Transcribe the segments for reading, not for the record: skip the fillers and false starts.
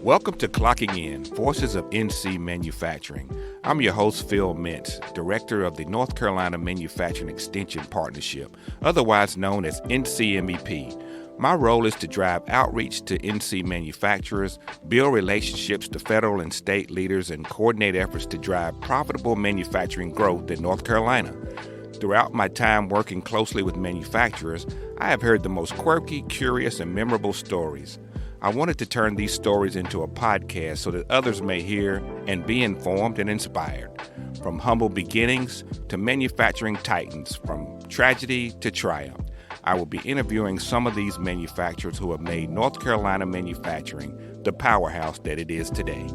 Welcome to Clocking In, Voices of NC Manufacturing. I'm your host, Phil Mintz, Director of the North Carolina Manufacturing Extension Partnership, otherwise known as NCMEP. My role is to drive outreach to NC manufacturers, build relationships to federal and state leaders, and coordinate efforts to drive profitable manufacturing growth in North Carolina. Throughout my time working closely with manufacturers, I have heard the most quirky, curious, and memorable stories. I wanted to turn these stories into a podcast so that others may hear and be informed and inspired. From humble beginnings to manufacturing titans, from tragedy to triumph, I will be interviewing some of these manufacturers who have made North Carolina manufacturing the powerhouse that it is today.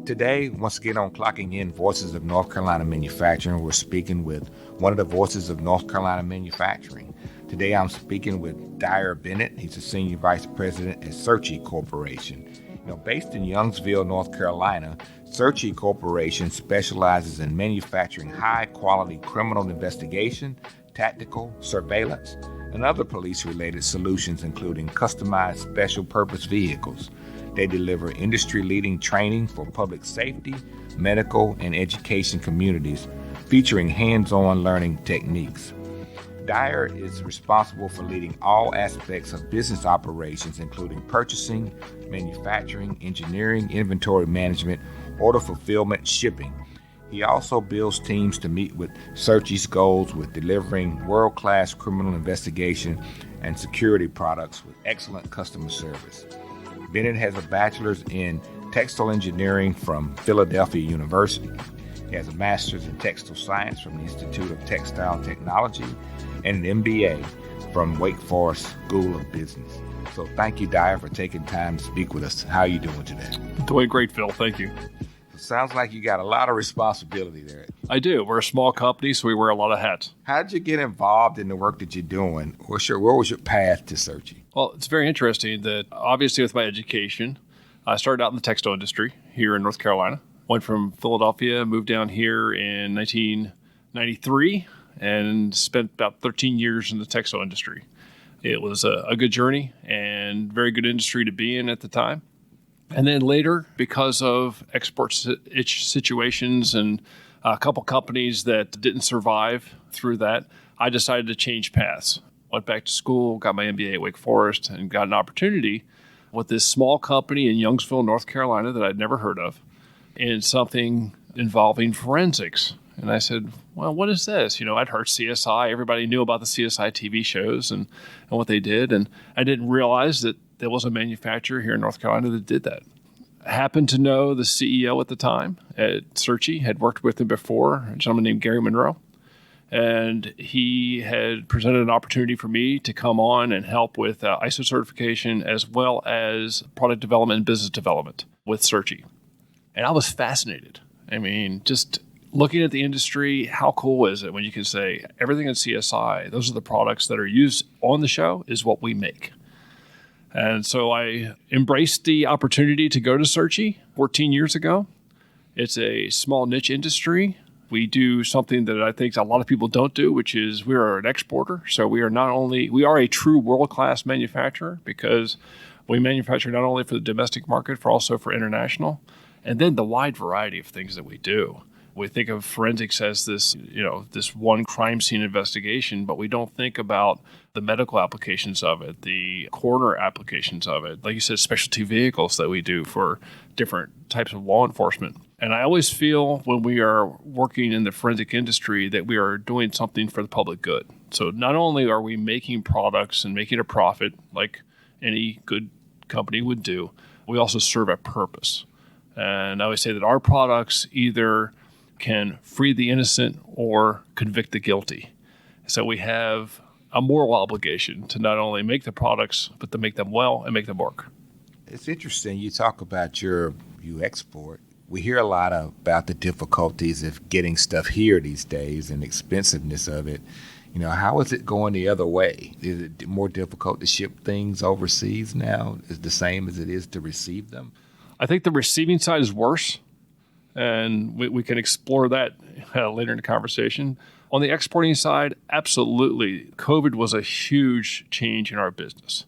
Today, once again on Clocking In, Voices of North Carolina Manufacturing, we're speaking with one of the voices of North Carolina manufacturing. Today, I'm speaking with Dyer Bennett. He's a Senior Vice President at Sirchie Corporation. Based in Youngsville, North Carolina, Sirchie Corporation specializes in manufacturing high-quality criminal investigation, tactical, surveillance, and other police-related solutions, including customized special-purpose vehicles. They deliver industry-leading training for public safety, medical, and education communities, featuring hands-on learning techniques. Dyer is responsible for leading all aspects of business operations, including purchasing, manufacturing, engineering, inventory management, order fulfillment, shipping. He also builds teams to meet with Sirchie's goals with delivering world-class criminal investigation and security products with excellent customer service. Bennett has a bachelor's in textile engineering from Philadelphia University. He has a master's in textile science from the Institute of Textile Technology and an MBA from Wake Forest School of Business. So thank you, Dyer, for taking time to speak with us. How are you doing today? Doing great, Phil. Thank you. Sounds like you got a lot of responsibility there. I do. We're a small company, so we wear a lot of hats. How did you get involved in the work that you're doing? What was your path to Sirchie? Well, it's very interesting that obviously with my education, I started out in the textile industry here in North Carolina. Went from Philadelphia, moved down here in 1993, and spent about 13 years in the textile industry. It was a good journey and very good industry to be in at the time. And then later, because of export situations and a couple companies that didn't survive through that, I decided to change paths. Went back to school, got my MBA at Wake Forest, and got an opportunity with this small company in Youngsville, North Carolina that I'd never heard of, in something involving forensics. And I said, well, what is this? I'd heard CSI. Everybody knew about the CSI TV shows and what they did. And I didn't realize that there was a manufacturer here in North Carolina that did that. I happened to know the CEO at the time at Sirchie, had worked with him before, a gentleman named Gary Monroe. And he had presented an opportunity for me to come on and help with ISO certification as well as product development and business development with Sirchie. And I was fascinated. Just looking at the industry, how cool is it when you can say everything in CSI, those are the products that are used on the show, is what we make. And so I embraced the opportunity to go to Sirchie 14 years ago. It's a small niche industry. We do something that I think a lot of people don't do, which is we are an exporter. So we are a true world-class manufacturer because we manufacture not only for the domestic market, but also for international. And then the wide variety of things that we do. We think of forensics as this one crime scene investigation, but we don't think about the medical applications of it, the coroner applications of it. Like you said, specialty vehicles that we do for different types of law enforcement. And I always feel when we are working in the forensic industry that we are doing something for the public good. So not only are we making products and making a profit like any good company would do, we also serve a purpose. And I always say that our products either can free the innocent or convict the guilty. So we have a moral obligation to not only make the products, but to make them well and make them work. It's interesting. You talk about you export. We hear a lot about the difficulties of getting stuff here these days and the expensiveness of it. How is it going the other way? Is it more difficult to ship things overseas now? Is it the same as it is to receive them? I think the receiving side is worse. and we can explore that later in the conversation. On the exporting side, absolutely. COVID was a huge change in our business.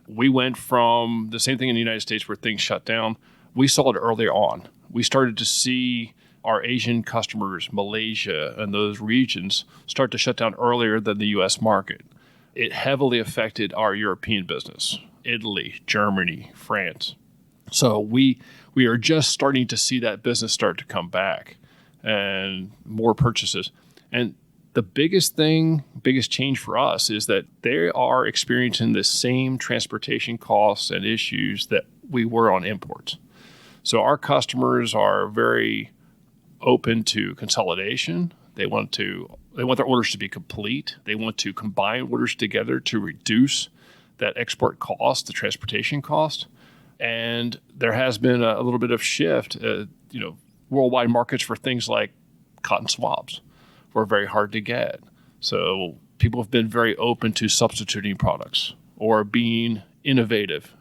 We went from the same thing in the United States where things shut down. We saw it earlier on. We started to see our Asian customers, Malaysia and those regions, start to shut down earlier than the U.S. market. It heavily affected our European business, Italy, Germany, France. So we are just starting to see that business start to come back and more purchases. And the biggest change for us is that they are experiencing the same transportation costs and issues that we were on imports. So our customers are very open to consolidation. They want their orders to be complete. They want to combine orders together to reduce that export cost, the transportation cost. And there has been a little bit of shift. Worldwide markets for things like cotton swabs were very hard to get. So people have been very open to substituting products or being innovative,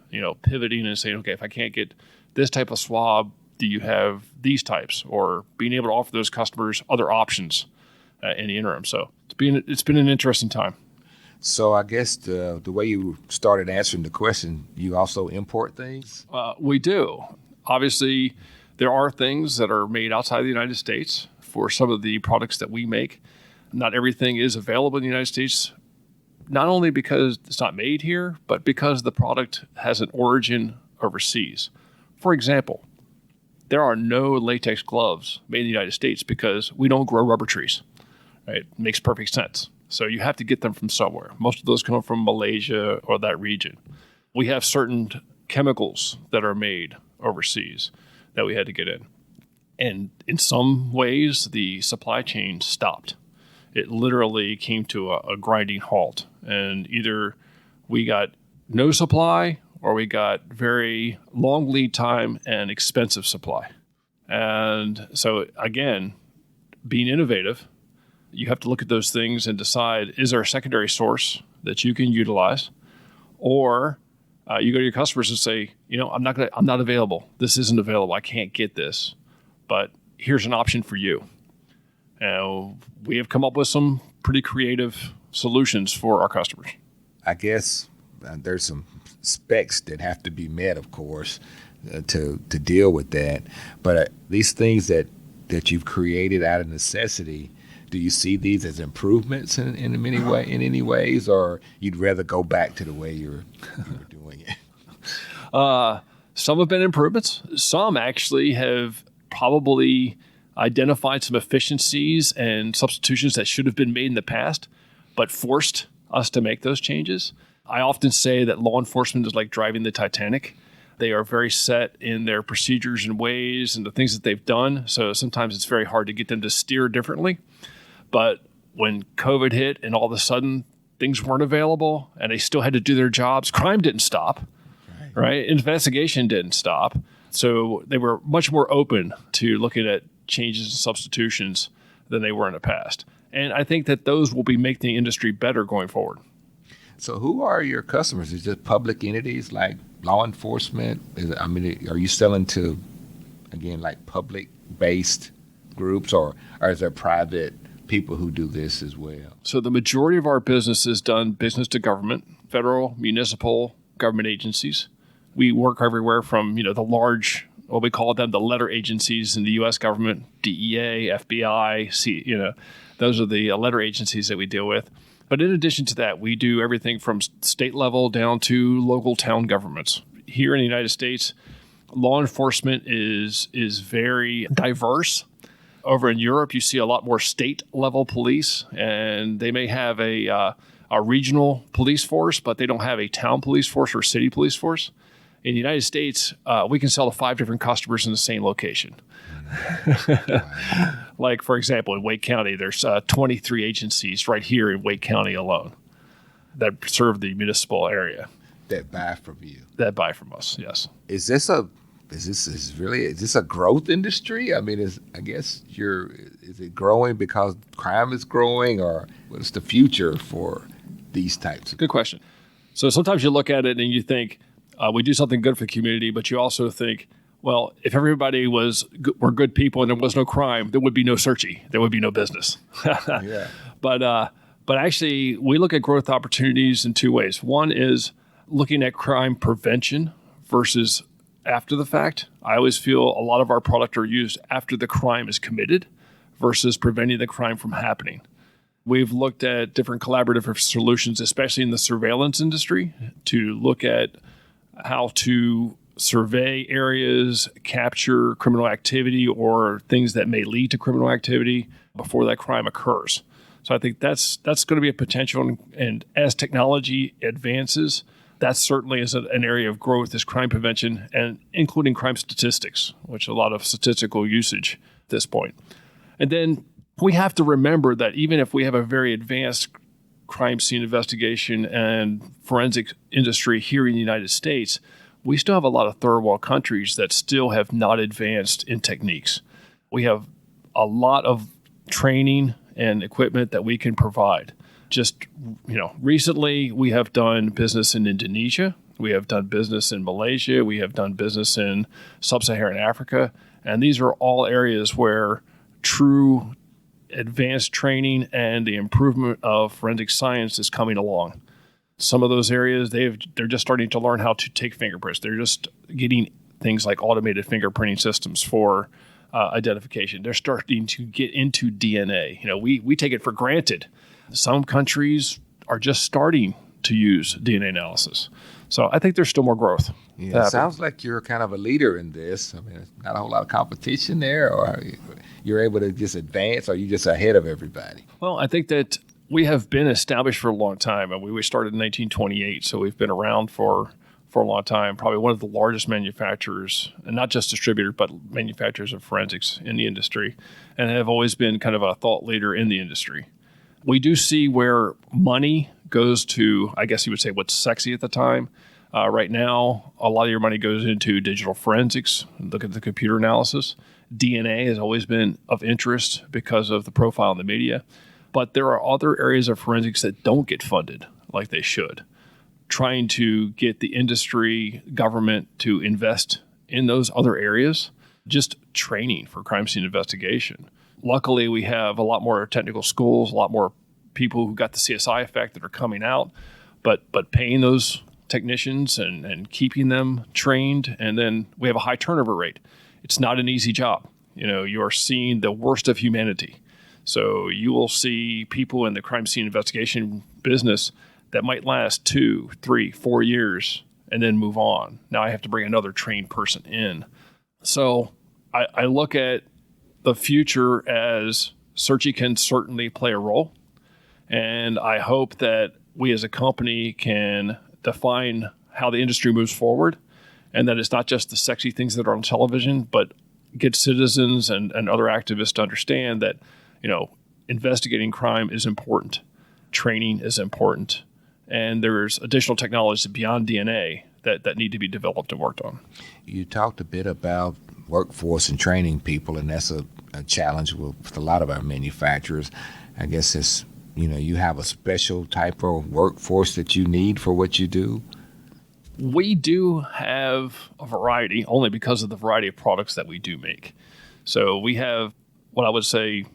pivoting and saying, okay, if I can't get this type of swab, do you have these types? Or being able to offer those customers other options in the interim. So it's been an interesting time. So I guess the way you started answering the question, you also import things? We do. Obviously, there are things that are made outside the United States for some of the products that we make. Not everything is available in the United States, not only because it's not made here, but because the product has an origin overseas. For example, there are no latex gloves made in the United States because we don't grow rubber trees. Right? It makes perfect sense. So you have to get them from somewhere. Most of those come from Malaysia or that region. We have certain chemicals that are made overseas that we had to get in. And in some ways, the supply chain stopped. It literally came to a grinding halt. And either we got no supply or we got very long lead time and expensive supply. And so, again, being innovative, you have to look at those things and decide, is there a secondary source that you can utilize? Or you go to your customers and say, I'm not available. This isn't available. I can't get this. But here's an option for you. We have come up with some pretty creative solutions for our customers. I guess there's some specs that have to be met, of course, to deal with that. But these things that you've created out of necessity, do you see these as improvements in any ways, or you'd rather go back to the way you were doing it? Some have been improvements. Some actually have probably identified some efficiencies and substitutions that should have been made in the past, but forced us to make those changes. I often say that law enforcement is like driving the Titanic. They are very set in their procedures and ways and the things that they've done. So sometimes it's very hard to get them to steer differently. But when COVID hit and all of a sudden things weren't available and they still had to do their jobs, crime didn't stop, right? Investigation didn't stop. So they were much more open to looking at changes and substitutions than they were in the past. And I think that those will be making the industry better going forward. So who are your customers? Is it public entities like law enforcement? Are you selling to, again, like public-based groups, or is there private people who do this as well? So the majority of our business is done business to government, federal, municipal, government agencies. We work everywhere from, the large, what we call them, the letter agencies in the U.S. government, DEA, FBI, those are the letter agencies that we deal with. But in addition to that, we do everything from state level down to local town governments. Here in the United States, law enforcement is very diverse. Over in Europe, you see a lot more state level police, and they may have a regional police force, but they don't have a town police force or city police force. In the United States, we can sell to 5 different customers in the same location. Like, for example, in Wake County, there's 23 agencies right here in Wake County alone that serve the municipal area. That buy from you. That buy from us, yes. Is this a growth industry? I mean, is it growing because crime is growing, or what's the future for these types? Good question. So sometimes you look at it and you think, we do something good for the community, but you also think, Well, if everybody were good people and there was no crime, there would be no Sirchie. There would be no business. Yeah. But actually, we look at growth opportunities in two ways. One is looking at crime prevention versus after the fact. I always feel a lot of our product are used after the crime is committed versus preventing the crime from happening. We've looked at different collaborative solutions, especially in the surveillance industry, to look at how to survey areas, capture criminal activity or things that may lead to criminal activity before that crime occurs. So I think that's going to be a potential. And as technology advances, that certainly is an area of growth, is crime prevention, and including crime statistics, which a lot of statistical usage at this point. And then we have to remember that even if we have a very advanced crime scene investigation and forensic industry here in the United States, we still have a lot of third world countries that still have not advanced in techniques. We have a lot of training and equipment that we can provide. Just, recently we have done business in Indonesia. We have done business in Malaysia. We have done business in sub-Saharan Africa. And these are all areas where true advanced training and the improvement of forensic science is coming along. Some of those areas, they're just starting to learn how to take fingerprints. They're just getting things like automated fingerprinting systems for identification. They're starting to get into DNA. We take it for granted. Some countries are just starting to use DNA analysis. So I think there's still more growth. Yeah, it sounds like you're kind of a leader in this. I mean, not a whole lot of competition there, or you're able to just advance, or you just ahead of everybody? Well, I think that we have been established for a long time, and we started in 1928, so we've been around for a long time, probably one of the largest manufacturers, and not just distributors, but manufacturers of forensics in the industry, and have always been kind of a thought leader in the industry. We do see where money goes to, I guess you would say, what's sexy at the time. Right now, a lot of your money goes into digital forensics. Look at the computer analysis. DNA has always been of interest because of the profile in the media. But there are other areas of forensics that don't get funded like they should. Trying to get the industry, government to invest in those other areas, just training for crime scene investigation. Luckily, we have a lot more technical schools, a lot more people who got the CSI effect that are coming out, but paying those technicians and keeping them trained. And then we have a high turnover rate. It's not an easy job. You are seeing the worst of humanity. So you will see people in the crime scene investigation business that might last 2, 3, 4 years and then move on. Now I have to bring another trained person in. So I look at the future as Sirchie can certainly play a role. And I hope that we as a company can define how the industry moves forward, and that it's not just the sexy things that are on television, but get citizens and other activists to understand that, investigating crime is important. Training is important. And there's additional technologies beyond DNA that need to be developed and worked on. You talked a bit about workforce and training people, and that's a challenge with a lot of our manufacturers. I guess it's, you have a special type of workforce that you need for what you do. We do have a variety, only because of the variety of products that we do make. So we have what I would say,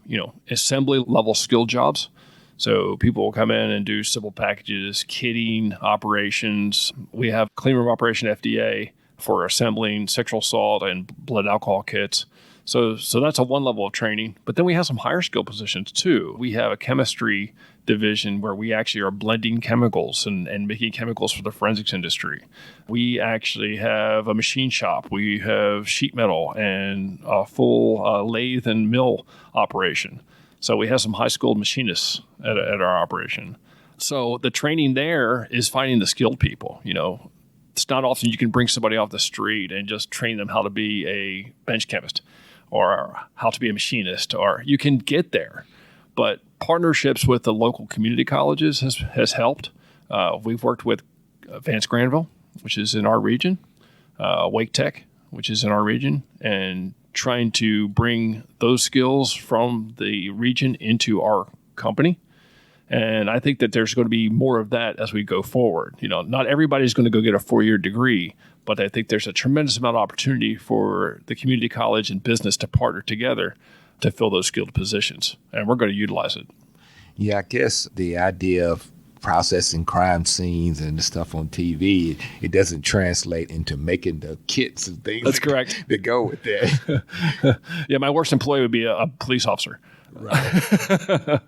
assembly level skill jobs. So people will come in and do civil packages, kitting operations. We have clean room operation FDA for assembling sexual assault and blood alcohol kits. So that's a one level of training. But then we have some higher skill positions too. We have a chemistry division where we actually are blending chemicals and making chemicals for the forensics industry. We actually have a machine shop. We have sheet metal and a full lathe and mill operation. So we have some high-skilled machinists at our operation. So the training there is finding the skilled people. It's not often you can bring somebody off the street and just train them how to be a bench chemist or how to be a machinist, or you can get there. But partnerships with the local community colleges has helped. We've worked with Vance Granville, which is in our region, Wake Tech, which is in our region, and trying to bring those skills from the region into our company And I think that there's going to be more of that as we go forward. Not everybody's going to go get a 4-year degree, but I think there's a tremendous amount of opportunity for the community college and business to partner together to fill those skilled positions. And we're going to utilize it. Yeah, I guess the idea of processing crime scenes and the stuff on TV, it doesn't translate into making the kits and things. That's correct. That go with that. Yeah, my worst employee would be a police officer. Right.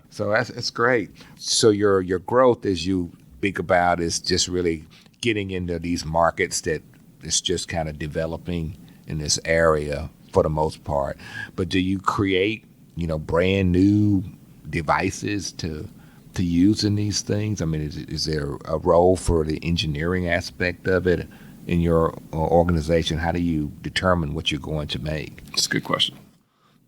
So that's great. So your growth, as you speak about, is just really getting into these markets that it's just kind of developing in this area for the most part. But do you create, brand new devices to use in these things? I mean, is there a role for the engineering aspect of it in your organization? How do you determine what you're going to make? That's a good question.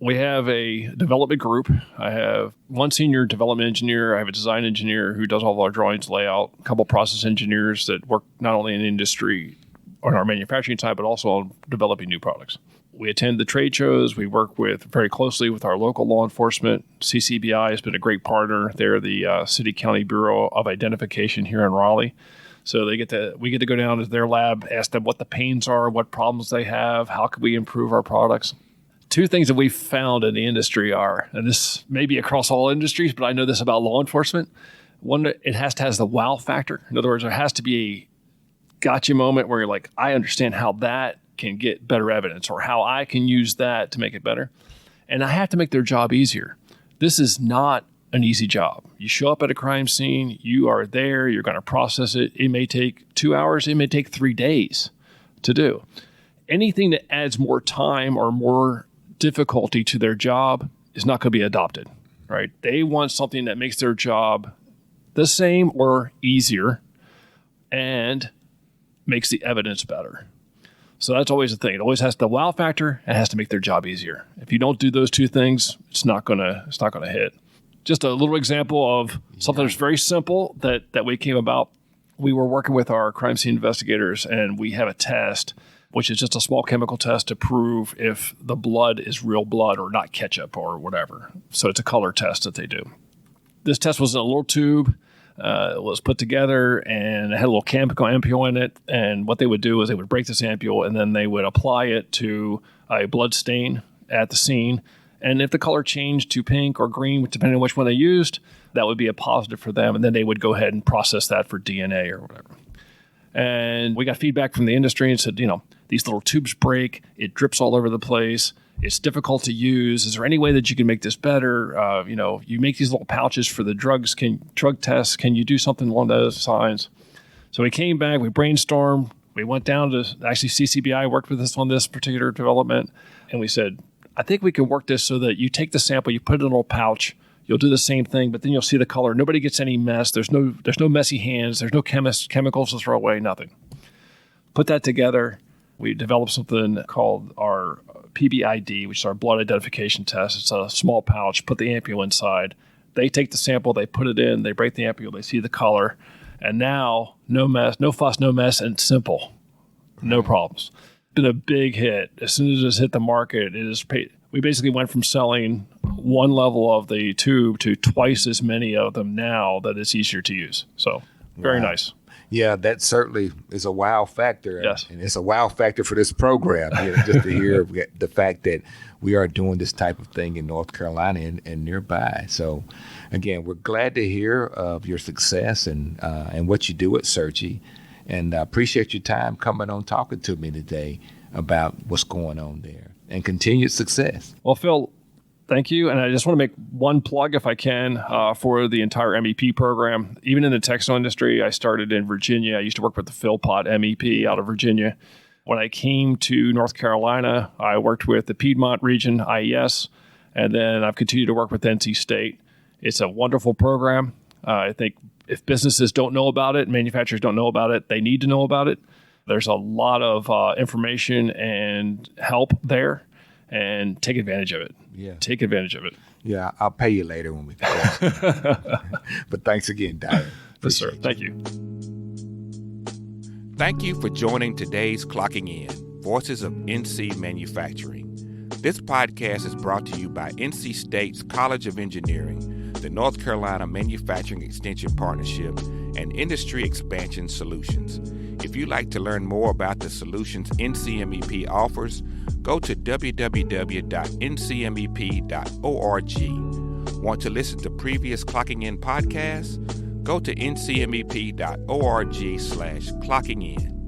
We have a development group. I have one senior development engineer. I have a design engineer who does all of our drawings, layout, a couple process engineers that work not only in industry on our manufacturing side, but also on developing new products. We attend the trade shows. We work very closely with our local law enforcement. CCBI has been a great partner. They're the City County Bureau of Identification here in Raleigh. So we get to go down to their lab, ask them what the pains are, what problems they have, how can we improve our products. Two things that we've found in the industry are, and this may be across all industries, but I know this about law enforcement. One, it has to have the wow factor. In other words, there has to be a gotcha moment where you're like, I understand how that can get better evidence or how I can use that to make it better. And I have to make their job easier. This is not an easy job. You show up at a crime scene, you are there, you're going to process it. It may take 2 hours, it may take 3 days to do. Anything that adds more time or more difficulty to their job is not going to be adopted, right? They want something that makes their job the same or easier and makes the evidence better. So that's always the thing. It always has the wow factor and has to make their job easier. If you don't do those two things, it's not gonna hit. Just a little example of something that's very simple that we came about. We were working with our crime scene investigators, and we have a test, which is just a small chemical test to prove if the blood is real blood or not ketchup or whatever. So it's a color test that they do. This test was in a little tube. It was put together and it had a little chemical ampule in it. And what they would do is they would break this ampule and then they would apply it to a blood stain at the scene. And if the color changed to pink or green, depending on which one they used, that would be a positive for them. And then they would go ahead and process that for DNA or whatever. And we got feedback from the industry and said, these little tubes break, it drips all over the place. It's difficult to use. Is there any way that you can make this better? You make these little pouches for the drug tests. Can you do something along those lines? So we came back, we brainstormed. We went down to actually CCBI, worked with us on this particular development. And we said, I think we can work this so that you take the sample, you put it in a little pouch, you'll do the same thing, but then you'll see the color. Nobody gets any mess. There's no messy hands. There's no chemicals to throw away, nothing. Put that together. We developed something called our PBID, which is our blood identification test. It's a small pouch, put the ampule inside. They take the sample, they put it in, they break the ampule, they see the color. And now, no mess, no fuss, no mess, and simple. No problems. It's been a big hit. As soon as it's hit the market, we basically went from selling one level of the tube to twice as many of them now that it's easier to use. So, very nice. Yeah, that certainly is a wow factor. Yes. And it's a wow factor for this program, just to hear the fact that we are doing this type of thing in North Carolina and nearby. So, again, we're glad to hear of your success and what you do at Sirchie. And I appreciate your time coming on talking to me today about what's going on there. And continued success. Well, Phil, thank you. And I just want to make one plug, if I can, for the entire MEP program. Even in the textile industry, I started in Virginia. I used to work with the Philpott MEP out of Virginia. When I came to North Carolina, I worked with the Piedmont region, IES, and then I've continued to work with NC State. It's a wonderful program. I think if businesses don't know about it, manufacturers don't know about it, they need to know about it. There's a lot of information and help there, and take advantage of it. Yeah. Take advantage of it. Yeah, I'll pay you later when we go. But thanks again, Dyer. Yes, sir. Thank you. Thank you for joining today's Clocking In, Voices of NC Manufacturing. This podcast is brought to you by NC State's College of Engineering, the North Carolina Manufacturing Extension Partnership, and Industry Expansion Solutions. If you'd like to learn more about the solutions NCMEP offers, go to www.ncmep.org. Want to listen to previous Clocking In podcasts? Go to ncmep.org/clockingin.